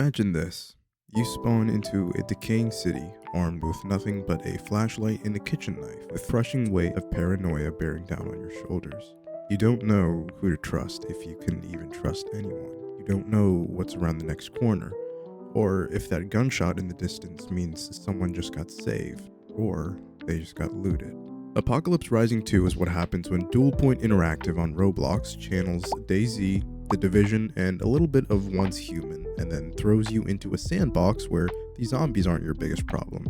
Imagine this. You spawn into a decaying city, armed with nothing but a flashlight and a kitchen knife, with crushing weight of paranoia bearing down on your shoulders. You don't know who to trust, if you can even trust anyone. You don't know what's around the next corner, or if that gunshot in the distance means someone just got saved, or they just got looted. Apocalypse Rising 2 is what happens when Dual Point Interactive on Roblox channels DayZ, The Division, and a little bit of Once Human, and then throws you into a sandbox where the zombies aren't your biggest problem.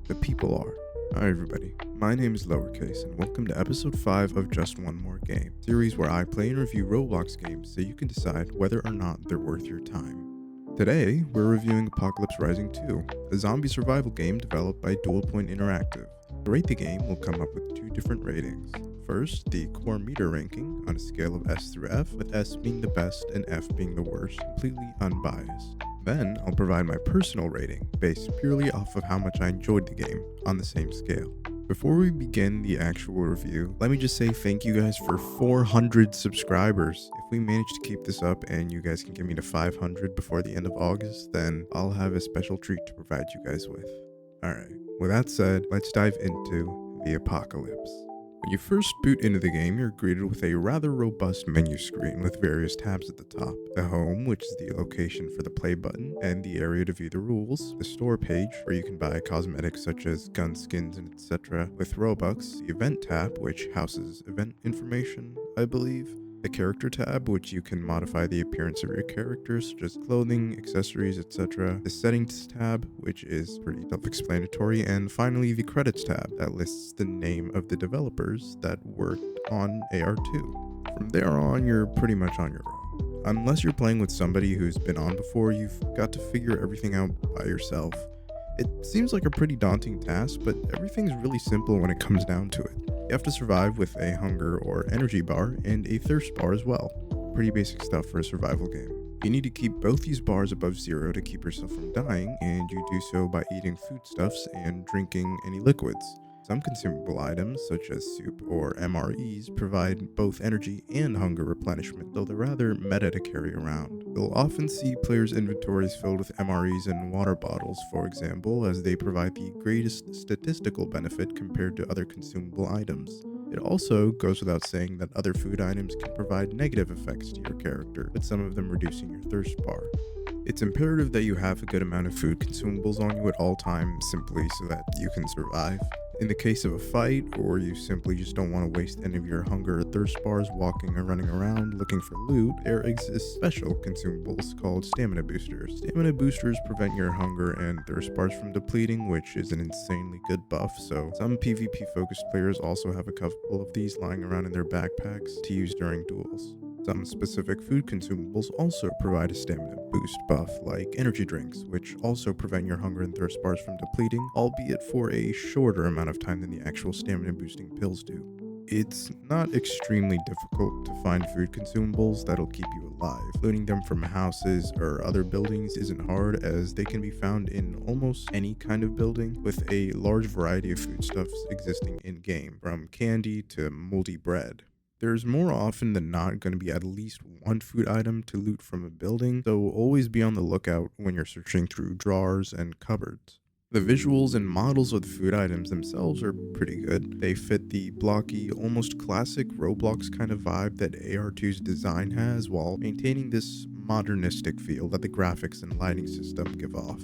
The people are. Hi everybody, my name is Lowercase, and welcome to episode 5 of Just One More Game, series where I play and review Roblox games so you can decide whether or not they're worth your time. Today, we're reviewing Apocalypse Rising 2, a zombie survival game developed by Dual Point Interactive. To rate the game, we'll come up with two different ratings. First, the core meter ranking on a scale of S through F, with S being the best and F being the worst, completely unbiased. Then, I'll provide my personal rating, based purely off of how much I enjoyed the game, on the same scale. Before we begin the actual review, let me just say thank you guys for 400 subscribers. If we manage to keep this up and you guys can get me to 500 before the end of August, then I'll have a special treat to provide you guys with. Alright, with that said, let's dive into the apocalypse. When you first boot into the game, you're greeted with a rather robust menu screen with various tabs at the top. The home, which is the location for the play button, and the area to view the rules. The store page, where you can buy cosmetics such as gun skins and etc. with Robux. The event tab, which houses event information, I believe. The character tab, which you can modify the appearance of your characters, such as clothing, accessories, etc. The settings tab, which is pretty self-explanatory. And finally, the credits tab, that lists the name of the developers that worked on AR2. From there on, you're pretty much on your own. Unless you're playing with somebody who's been on before, you've got to figure everything out by yourself. It seems like a pretty daunting task, but everything's really simple when it comes down to it. You have to survive with a hunger or energy bar and a thirst bar as well. Pretty basic stuff for a survival game. You need to keep both these bars above 0 to keep yourself from dying, and you do so by eating foodstuffs and drinking any liquids. Some consumable items, such as soup or MREs, provide both energy and hunger replenishment, though they're rather meta to carry around. You'll often see players' inventories filled with MREs and water bottles, for example, as they provide the greatest statistical benefit compared to other consumable items. It also goes without saying that other food items can provide negative effects to your character, with some of them reducing your thirst bar. It's imperative that you have a good amount of food consumables on you at all times, simply so that you can survive. In the case of a fight, or you simply just don't want to waste any of your hunger or thirst bars walking or running around looking for loot, there exist special consumables called stamina boosters. Stamina boosters prevent your hunger and thirst bars from depleting, which is an insanely good buff, so some PvP focused players also have a couple of these lying around in their backpacks to use during duels. Some specific food consumables also provide a stamina boost buff, like energy drinks, which also prevent your hunger and thirst bars from depleting, albeit for a shorter amount of time than the actual stamina boosting pills do. It's not extremely difficult to find food consumables that'll keep you alive. Looting them from houses or other buildings isn't hard, as they can be found in almost any kind of building, with a large variety of foodstuffs existing in-game, from candy to moldy bread. There's more often than not going to be at least one food item to loot from a building, so always be on the lookout when you're searching through drawers and cupboards. The visuals and models of the food items themselves are pretty good. They fit the blocky, almost classic Roblox kind of vibe that AR2's design has, while maintaining this modernistic feel that the graphics and lighting system give off.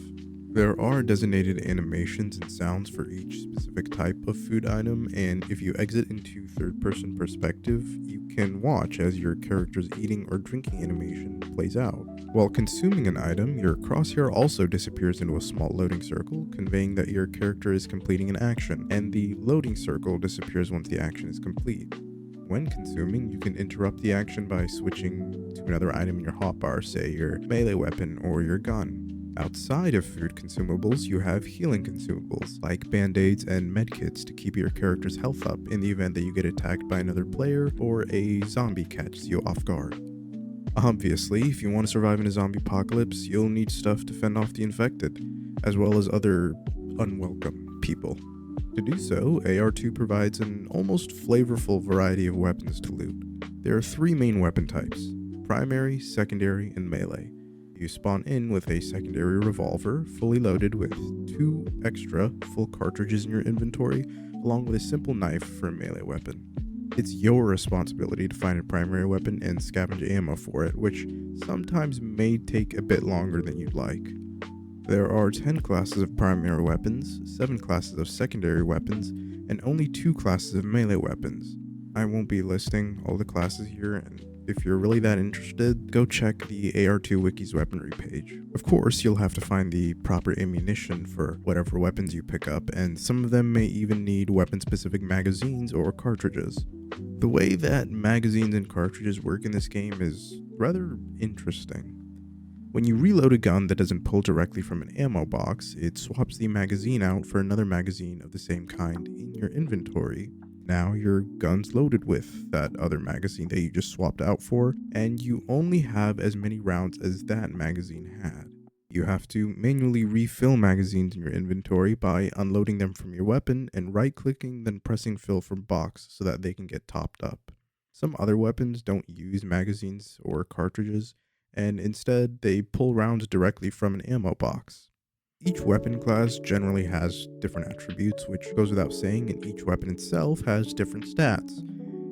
There are designated animations and sounds for each specific type of food item, and if you exit into third-person perspective, you can watch as your character's eating or drinking animation plays out. While consuming an item, your crosshair also disappears into a small loading circle, conveying that your character is completing an action, and the loading circle disappears once the action is complete. When consuming, you can interrupt the action by switching to another item in your hotbar, say your melee weapon or your gun. Outside of food consumables, you have healing consumables, like band-aids and medkits to keep your character's health up in the event that you get attacked by another player or a zombie catches you off guard. Obviously, if you want to survive in a zombie apocalypse, you'll need stuff to fend off the infected, as well as other unwelcome people. To do so, AR2 provides an almost flavorful variety of weapons to loot. There are 3 main weapon types: primary, secondary, and melee. You spawn in with a secondary revolver, fully loaded with 2 extra full cartridges in your inventory, along with a simple knife for a melee weapon. It's your responsibility to find a primary weapon and scavenge ammo for it, which sometimes may take a bit longer than you'd like. There are 10 classes of primary weapons, 7 classes of secondary weapons, and only 2 classes of melee weapons. I won't be listing all the classes here, and if you're really that interested, go check the AR2 Wiki's weaponry page. Of course, you'll have to find the proper ammunition for whatever weapons you pick up, and some of them may even need weapon-specific magazines or cartridges. The way that magazines and cartridges work in this game is rather interesting. When you reload a gun that doesn't pull directly from an ammo box, it swaps the magazine out for another magazine of the same kind in your inventory. Now your gun's loaded with that other magazine that you just swapped out for, and you only have as many rounds as that magazine had. You have to manually refill magazines in your inventory by unloading them from your weapon and right-clicking, then pressing fill from box so that they can get topped up. Some other weapons don't use magazines or cartridges, and instead they pull rounds directly from an ammo box. Each weapon class generally has different attributes, which goes without saying, and each weapon itself has different stats.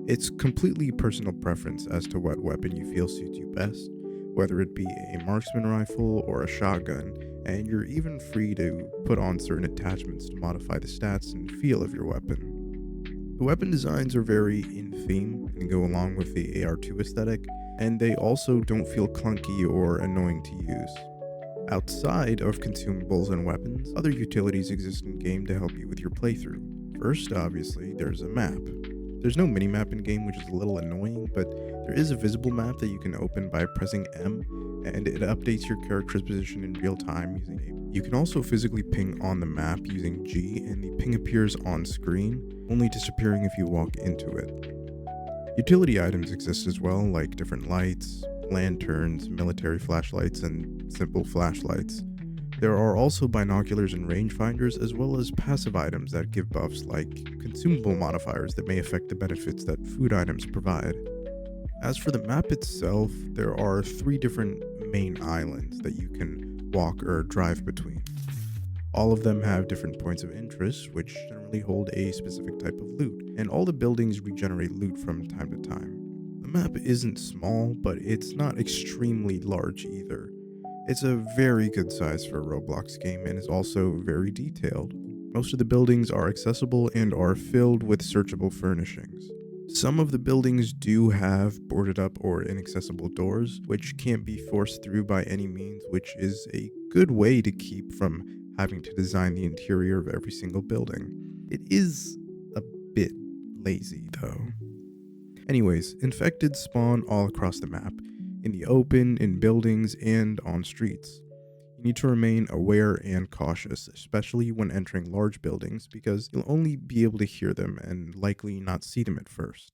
It's completely personal preference as to what weapon you feel suits you best, whether it be a marksman rifle or a shotgun, and you're even free to put on certain attachments to modify the stats and feel of your weapon. The weapon designs are very in theme and go along with the AR2 aesthetic, and they also don't feel clunky or annoying to use. Outside of consumables and weapons, other utilities exist in game to help you with your playthrough. First, obviously, there's a map. There's no minimap in game, which is a little annoying, but there is a visible map that you can open by pressing M, and it updates your character's position in real time using a... You can also physically ping on the map using G, and the ping appears on screen, only disappearing if you walk into it. Utility items exist as well, like different lights, lanterns, military flashlights, and simple flashlights. There are also binoculars and rangefinders, as well as passive items that give buffs like consumable modifiers that may affect the benefits that food items provide. As for the map itself, there are 3 different main islands that you can walk or drive between. All of them have different points of interest, which generally hold a specific type of loot, and all the buildings regenerate loot from time to time. The map isn't small, but it's not extremely large either. It's a very good size for a Roblox game and is also very detailed. Most of the buildings are accessible and are filled with searchable furnishings. Some of the buildings do have boarded up or inaccessible doors, which can't be forced through by any means, which is a good way to keep from having to design the interior of every single building. It is a bit lazy though. Anyways, infected spawn all across the map, in the open, in buildings, and on streets. You need to remain aware and cautious, especially when entering large buildings, because you'll only be able to hear them and likely not see them at first.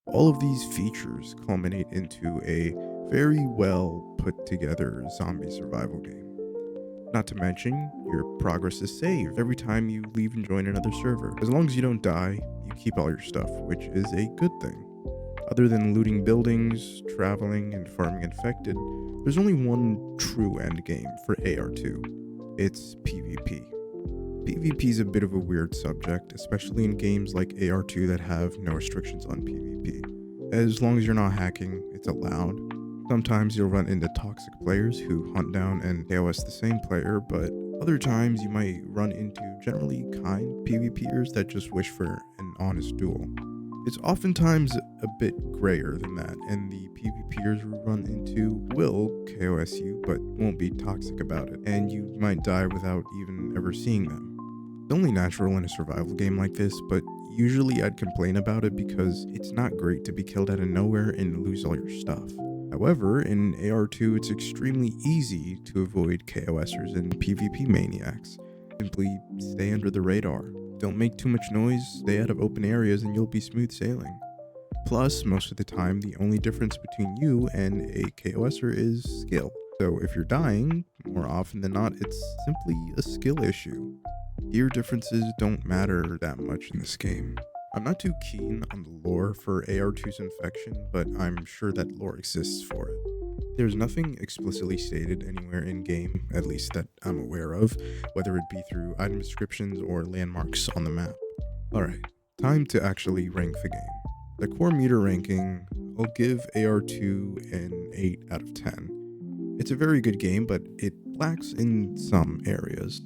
All of these features culminate into a very well put together zombie survival game. Not to mention, your progress is saved every time you leave and join another server. As long as you don't die, you keep all your stuff, which is a good thing. Other than looting buildings, traveling, and farming infected, there's only one true endgame for AR2. It's PvP. PvP is a bit of a weird subject, especially in games like AR2 that have no restrictions on PvP. As long as you're not hacking, it's allowed. Sometimes you'll run into toxic players who hunt down and KOS the same player, but other times you might run into generally kind PvPers that just wish for an honest duel. It's oftentimes a bit grayer than that, and the PvPers you run into will KOS you, but won't be toxic about it, and you might die without even ever seeing them. It's only natural in a survival game like this, but usually I'd complain about it because it's not great to be killed out of nowhere and lose all your stuff. However, in AR2, it's extremely easy to avoid KOSers and PvP maniacs. Simply stay under the radar. Don't make too much noise, stay out of open areas, and you'll be smooth sailing. Plus, most of the time, the only difference between you and a KOSer is skill. So if you're dying, more often than not, it's simply a skill issue. Gear differences don't matter that much in this game. I'm not too keen on the lore for AR2's infection, but I'm sure that lore exists for it. There's nothing explicitly stated anywhere in game, at least that I'm aware of, whether it be through item descriptions or landmarks on the map. Alright, time to actually rank the game. The core meter ranking, I'll give AR2 an 8 out of 10. It's a very good game, but it lacks in some areas.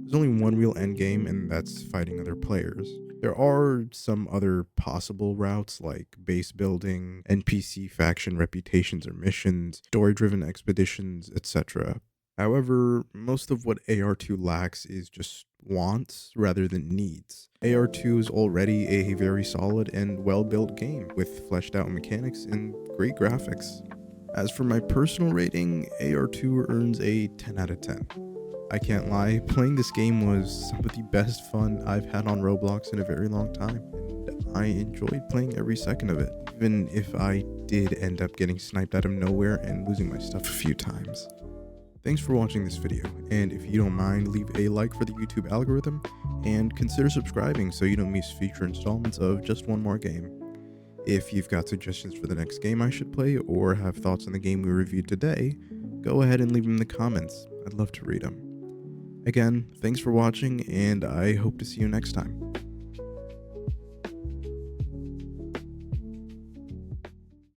There's only one real end game, and that's fighting other players. There are some other possible routes like base building, NPC faction reputations or missions, story-driven expeditions, etc. However, most of what AR2 lacks is just wants rather than needs. AR2 is already a very solid and well-built game with fleshed out mechanics and great graphics. As for my personal rating, AR2 earns a 10 out of 10. I can't lie, playing this game was some of the best fun I've had on Roblox in a very long time, and I enjoyed playing every second of it, even if I did end up getting sniped out of nowhere and losing my stuff a few times. Thanks for watching this video, and if you don't mind, leave a like for the YouTube algorithm, and consider subscribing so you don't miss future installments of Just One More Game. If you've got suggestions for the next game I should play, or have thoughts on the game we reviewed today, go ahead and leave them in the comments. I'd love to read them. Again, thanks for watching, and I hope to see you next time.